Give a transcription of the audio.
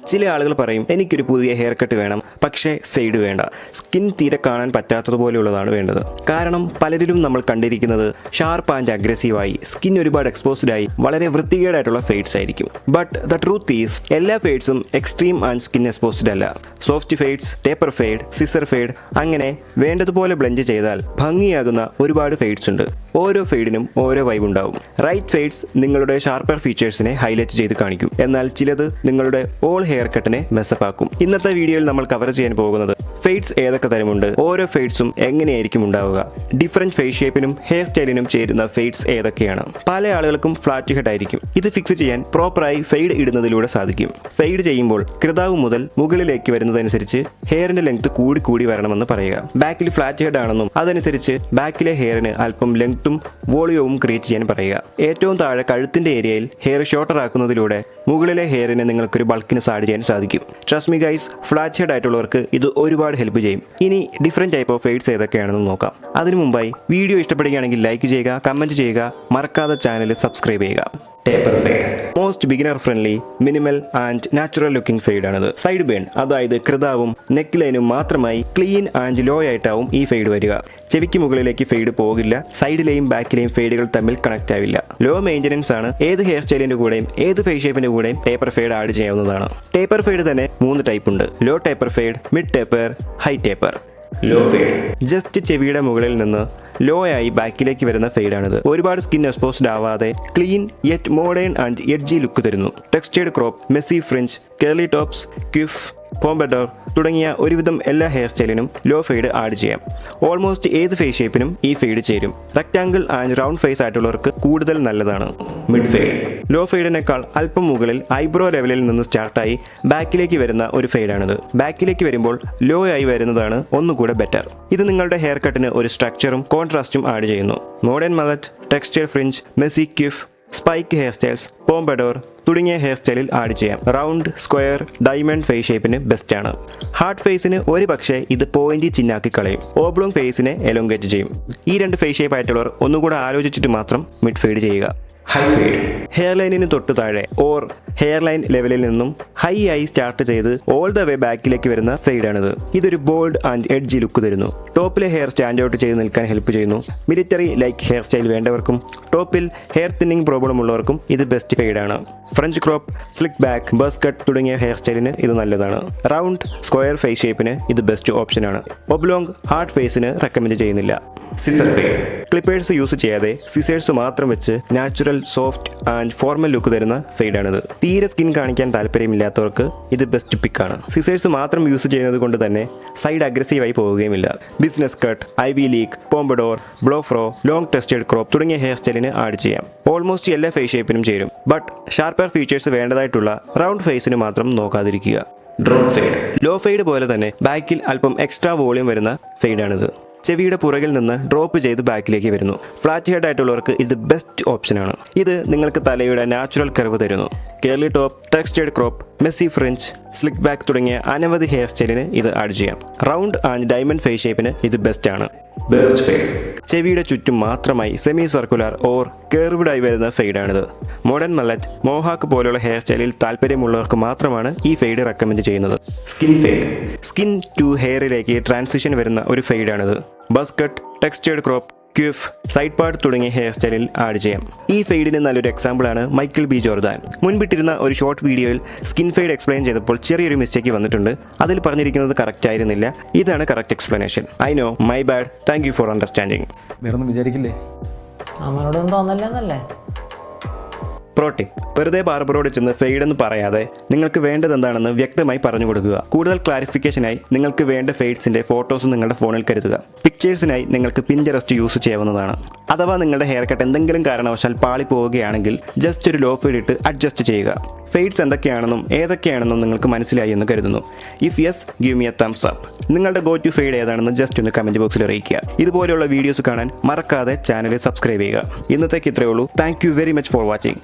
ചില ആളുകൾ പറയും എനിക്കൊരു പുതിയ ഹെയർ കട്ട് വേണം, പക്ഷേ ഫെയ്ഡ് വേണ്ട, സ്കിൻ തീരെ കാണാൻ പറ്റാത്തതുപോലെയുള്ളതാണ് വേണ്ടത്. കാരണം പലരിലും നമ്മൾ കണ്ടിരിക്കുന്നത് ഷാർപ്പ് ആൻഡ് അഗ്രസീവായി സ്കിൻ ഒരുപാട് എക്സ്പോസ്ഡ് ആയി വളരെ വൃത്തികേടായിട്ടുള്ള ഫെയ്ഡ്സ് ആയിരിക്കും. ബട്ട് ദ ട്രൂത്ത് ഈസ് എല്ലാ ഫെയ്ഡ്സും എക്സ്ട്രീം ആൻഡ് സ്കിൻ എക്സ്പോസ്ഡ് അല്ല. Soft fades, taper fade, scissor fade, അങ്ങനെ വേണ്ടതുപോലെ ബ്ലെൻഡ് ചെയ്താൽ ഭംഗിയാകുന്ന ഒരുപാട് ഫെയ്ഡ്സ് ഉണ്ട്. ഓരോ ഫെയ്ഡിനും ഓരോ വൈബ് ഉണ്ടാവും. റൈറ്റ് ഫെയ്ഡ്സ് നിങ്ങളുടെ ഷാർപ്പർ ഫീച്ചേഴ്സിനെ ഹൈലൈറ്റ് ചെയ്ത് കാണിക്കും, എന്നാൽ ചിലത് നിങ്ങളുടെ ഓൾ ഹെയർ കട്ടിനെ മെസ്സപ്പ് ആക്കും. ഇന്നത്തെ വീഡിയോയിൽ നമ്മൾ കവർ ചെയ്യാൻ പോകുന്നത് ഫെയ്ഡ്സ് ഏതൊക്കെ തരമുണ്ട്, ഓരോ ഫെയ്ഡ്സും എങ്ങനെയായിരിക്കും ഉണ്ടാവുക, ഡിഫറെന്റ് ഫേസ് ഷേപ്പിനും ഹെയർ സ്റ്റൈലിനും ചേരുന്ന ഫെയ്ഡ്സ് ഏതൊക്കെയാണ്. പല ആളുകൾക്കും ഫ്ലാറ്റ് ഹെഡ് ആയിരിക്കും. ഇത് ഫിക്സ് ചെയ്യാൻ പ്രോപ്പറായി ഫെയ്ഡ് ഇടുന്നതിലൂടെ സാധിക്കും. ഫെയ്ഡ് ചെയ്യുമ്പോൾ കൃതാവ് മുതൽ മുകളിലേക്ക് വരുന്നതനുസരിച്ച് ഹെയറിന്റെ ലെങ്ത് കൂടി വരണമെന്ന് പറയുക. ബാക്കിൽ ഫ്ലാറ്റ് ഹെഡ് ആണെന്നും അതനുസരിച്ച് ബാക്കിലെ ഹെയറിന് അല്പം ലെങ്ത്തും വോളിയവും ക്രിയേറ്റ് ചെയ്യാൻ പറയുക. ഏറ്റവും താഴെ കഴുത്തിന്റെ ഏരിയയിൽ ഹെയർ ഷോർട്ടർ ആക്കുന്നതിലൂടെ മുകളിലെ ഹെയറിനെ നിങ്ങൾക്കൊരു ബൾക്കിന് ആഡ് ചെയ്യാൻ സാധിക്കും. Trust me guys, flat head ആയിട്ടുള്ളവർക്ക് ഇത് ഒരുപാട് ഹെൽപ്പ് ചെയ്യും. ഇനി ഡിഫറെന്റ് ടൈപ്പ് ഓഫ് ഫെയ്ഡ്സ് ഏതൊക്കെയാണെന്ന് നോക്കാം. അതിനു മുമ്പായി വീഡിയോ ഇഷ്ടപ്പെടുകയാണെങ്കിൽ ലൈക്ക് ചെയ്യുക, കമന്റ് ചെയ്യുക, മറക്കാതെ ചാനൽ സബ്സ്ക്രൈബ് ചെയ്യുക. Taper fade most beginner friendly, minimal and natural looking fade ആണത്. സൈഡ് ബേൺ, അതായത് കൃതാവും നെക്ക് ലൈനും മാത്രമായി ക്ലീൻ ആൻഡ് ലോ ആയിട്ടാവും ഈ ഫെയ്ഡ് വരിക. ചെവിക്ക് മുകളിലേക്ക് ഫെയ്ഡ് പോകില്ല. സൈഡിലെയും ബാക്കിലെയും ഫെയ്ഡുകൾ തമ്മിൽ കണക്ട് ആവില്ല. ലോ മെയിൻ്റനൻസ് ആണ്. ഏത് ഹെയർ സ്റ്റൈലിന്റെ കൂടെയും ഏത് ഫേസ് ഷേപ്പിന്റെ കൂടെയും ടേപ്പർ ഫെയ്ഡ് ആഡ് ചെയ്യാവുന്നതാണ്. ടേപ്പർ ഫെയ്ഡ് തന്നെ 3 ടൈപ്പ് ഉണ്ട്: low taper fade, mid taper, high taper. Low fade just ചെവിയുടെ മുകളിൽ നിന്ന് ലോ ആയി ബാക്കിലേക്ക് വരുന്ന ഫെയ്ഡാണിത്. ഒരുപാട് സ്കിൻ എക്സ്പോസ്ഡ് ആവാതെ clean yet modern and edgy look തരുന്നു. Textured crop, messy fringe, curly tops, quiff, pompadour തുടങ്ങിയ ഒരുവിധം എല്ലാ ഹെയർ സ്റ്റൈലിനും ലോ ഫെയ്ഡ് ആഡ് ചെയ്യാം. ഓൾമോസ്റ്റ് ഏത് ഫേസ് ഷേപ്പിനും ഈ ഫെയ്ഡ് ചേരും. റെക്ടാങ്കിൾ ആൻഡ് റൗണ്ട് ഫേസ് ആയിട്ടുള്ളവർക്ക് കൂടുതൽ നല്ലതാണ്. മിഡ് ഫെയ്ഡ് ലോ ഫെയ്ഡിനേക്കാൾ അല്പം മുകളിൽ ഐബ്രോ ലെവലിൽ നിന്ന് സ്റ്റാർട്ടായി ബാക്കിലേക്ക് വരുന്ന ഒരു ഫെയ്ഡാണിത്. ബാക്കിലേക്ക് വരുമ്പോൾ ലോ ആയി വരുന്നതാണ് ഒന്നുകൂടെ ബെറ്റർ. ഇത് നിങ്ങളുടെ ഹെയർ കട്ടിന് ഒരു സ്ട്രക്ചറും കോൺട്രാസ്റ്റും ആഡ് ചെയ്യുന്നു. Modern mullet, texture fringe, messy quiff, spike hair styles, pompadour തുടങ്ങിയ ഹെയർ സ്റ്റൈലിൽ ആഡ് ചെയ്യാം. റൗണ്ട്, സ്ക്വയർ, ഡയമണ്ട് ഫേസ് ഷേപ്പിന് ബെസ്റ്റ് ആണ്. ഹാർഡ് ഫേസിന് ഒരു പക്ഷേ ഇത് പോയിന്റ് ചിന്നാക്കി കളയും. ഓബ്ലോങ് ഫേസിനെ എലോങ്കേറ്റ് ചെയ്യും. ഈ 2 ഫേസ് ഷേപ്പ് ആയിട്ടുള്ളവർ ഒന്നുകൂടെ ആലോചിച്ചിട്ട് മാത്രം മിഡ് ഫെയ്ഡ് ചെയ്യുക. ഹൈ ഫെയ്ഡ് ഹെയർ ലൈനിന് തൊട്ടു താഴെ ഓർ ഹെയർ ലൈൻ ലെവലിൽ നിന്നും ഹൈ ആയി സ്റ്റാർട്ട് ചെയ്ത് ഓൾ ദ വേ ബാക്കിലേക്ക് വരുന്ന ഫെയ്ഡാണിത്. ഇതൊരു ബോൾഡ് ആൻഡ് എഡ്ജി ലുക്ക് തരുന്നു. ടോപ്പിലെ ഹെയർ സ്റ്റാൻഡ് ഔട്ട് ചെയ്ത് നിൽക്കാൻ ഹെൽപ്പ് ചെയ്യുന്നു. മിലിറ്ററി ലൈക്ക് ഹെയർ സ്റ്റൈൽ വേണ്ടവർക്കും ടോപ്പിൽ ഹെയർ തിന്നിങ് പ്രോബ്ലം ഉള്ളവർക്കും ഇത് ബെസ്റ്റ് ഫെയ്ഡാണ്. French crop, slick back, buzz cut തുടങ്ങിയ ഹെയർ സ്റ്റൈലിന് ഇത് നല്ലതാണ്. റൗണ്ട്, സ്ക്വയർ ഫേസ് ഷേപ്പിന് ഇത് ബെസ്റ്റ് ഓപ്ഷനാണ്. ഒബ്ലോങ്, ഹാർഡ് ഫേസിന് റെക്കമെൻഡ് ചെയ്യുന്നില്ല. സിസർ ഫെയ്ഡ് ക്ലിപ്പേഴ്സ് യൂസ് ചെയ്യാതെ സിസേഴ്സ് മാത്രം വെച്ച് natural, soft and formal look തരുന്ന ഫെയ്ഡാണിത്. തീരെ സ്കിൻ കാണിക്കാൻ താല്പര്യമില്ലാത്തവർക്ക് ഇത് ബെസ്റ്റ് പിക്കാണ്. സിസേഴ്സ് മാത്രം യൂസ് ചെയ്യുന്നത് കൊണ്ട് തന്നെ side അഗ്രസീവായി പോവുകയുമില്ല. Business cut, ivy league, pompadour, blow fro, long textured crop തുടങ്ങിയ ഹെയർ സ്റ്റൈലിന് ആഡ് ചെയ്യാം. ഓൾമോസ്റ്റ് എല്ലാ ഫേസ് ഷേപ്പിനും ചേരും. ബട്ട് ഷാർപ്പർ ഫീച്ചേഴ്സ് വേണ്ടതായിട്ടുള്ള റൗണ്ട് ഫേസിന് മാത്രം നോക്കാതിരിക്കുക. ഡ്രോപ്പ് ഫെയ്ഡ് ലോ ഫെയ്ഡ് പോലെ തന്നെ ബാക്കിൽ അല്പം എക്സ്ട്രാ വോളിയം വരുന്ന ഫെയ്ഡാണിത്. ചെവിയുടെ പുറകിൽ നിന്ന് ഡ്രോപ്പ് ചെയ്ത് ബാക്കിലേക്ക് വരുന്നു. ഫ്ലാറ്റ് ഹെഡ് ആയിട്ടുള്ളവർക്ക് ഇത് ബെസ്റ്റ് ഓപ്ഷനാണ്. ഇത് നിങ്ങൾക്ക് തലയുടെ നാച്ചുറൽ കർവ് തരുന്നു. Curly top, textured crop, messy fringe, slick back തുടങ്ങിയ അനവധി ഹെയർ സ്റ്റൈലിന് ഇത് ആഡ് ചെയ്യാം. റൗണ്ട് ആൻഡ് ഡയമണ്ട് ഫേസ് ഷേപ്പിന് ഇത് ബെസ്റ്റ് ആണ്. ബേസ്റ്റ് ഫെയ്ഡ് ചെവിയുടെ ചുറ്റും മാത്രമായി സെമി സർക്കുലർ ഓർ കർവ്ഡ് ആയി വരുന്ന ഫെയ്ഡാണിത്. മോഡേൺ മലറ്റ്, മോഹാക്ക് പോലുള്ള ഹെയർ സ്റ്റൈലിൽ താല്പര്യമുള്ളവർക്ക് മാത്രമാണ് ഈ ഫെയ്ഡ് റെക്കമെൻഡ് ചെയ്യുന്നത്. സ്കിൻ ഫെയ്ഡ് സ്കിൻ ടു ഹെയറിലേക്ക് ട്രാൻസിഷൻ വരുന്ന ഒരു ഫെയ്ഡാണിത്. Buzz cut, textured crop, quiff, side part തുടങ്ങിയ ഹെയർ സ്റ്റൈലിൽ ആഡ് ചെയ്യാം. ഈ ഫെയ്ഡിന് നല്ലൊരു എക്സാമ്പിളാണ് മൈക്കിൾ ബി ജോർദാൻ. മുൻപിട്ടിരുന്ന ഒരു ഷോർട്ട് വീഡിയോയിൽ സ്കിൻ ഫെയ്ഡ് എക്സ്പ്ലെയിൻ ചെയ്തപ്പോൾ ചെറിയൊരു മിസ്റ്റേക്ക് വന്നിട്ടുണ്ട്. അതിൽ പറഞ്ഞിരിക്കുന്നത് കറക്റ്റ് ആയിരുന്നില്ല. ഇതാണ് correct explanation. I know, my bad. Thank you for understanding. വേറൊന്നും വിചാരിക്കില്ലേ? അവനോടൊന്നും തോന്നല്ലെന്നല്ലേ? പ്രോ ടിപ്പ്: വെറുതെ ബാർബറോട് ചെന്ന് ഫെയ്ഡ് എന്ന് പറയാതെ നിങ്ങൾക്ക് വേണ്ടത് എന്താണെന്ന് വ്യക്തമായി പറഞ്ഞു കൊടുക്കുക. കൂടുതൽ ക്ലാരിഫിക്കേഷനായി നിങ്ങൾക്ക് വേണ്ട ഫെയ്ഡ്സിന്റെ ഫോട്ടോസ് നിങ്ങളുടെ ഫോണിൽ കരുതുക. പിക്ചേഴ്സിനായി നിങ്ങൾക്ക് പിൻറ്ററസ്റ്റ് യൂസ് ചെയ്യാവുന്നതാണ്. അഥവാ നിങ്ങളുടെ ഹെയർ കട്ട് എന്തെങ്കിലും കാരണവശാൽ പാളി പോവുകയാണെങ്കിൽ ജസ്റ്റ് ഒരു ലോ ഫെയ്ഡ് ഇട്ട് അഡ്ജസ്റ്റ് ചെയ്യുക. ഫെയ്ഡ്സ് എന്തൊക്കെയാണെന്നും ഏതൊക്കെയാണെന്നും നിങ്ങൾക്ക് മനസ്സിലായി എന്ന് കരുതുന്നു. If yes, give me a thumbs up. നിങ്ങളുടെ ഗോ ടു ഫെയ്ഡ് ഏതാണെന്ന് ജസ്റ്റ് ഒന്ന് കമന്റ് ബോക്സിൽ അറിയിക്കുക. ഇതുപോലെയുള്ള വീഡിയോസ് കാണാൻ മറക്കാതെ ചാനൽ സബ്സ്ക്രൈബ് ചെയ്യുക. ഇന്നത്തേക്ക് ഇത്രയേ ഉള്ളൂ. Thank you very much for watching.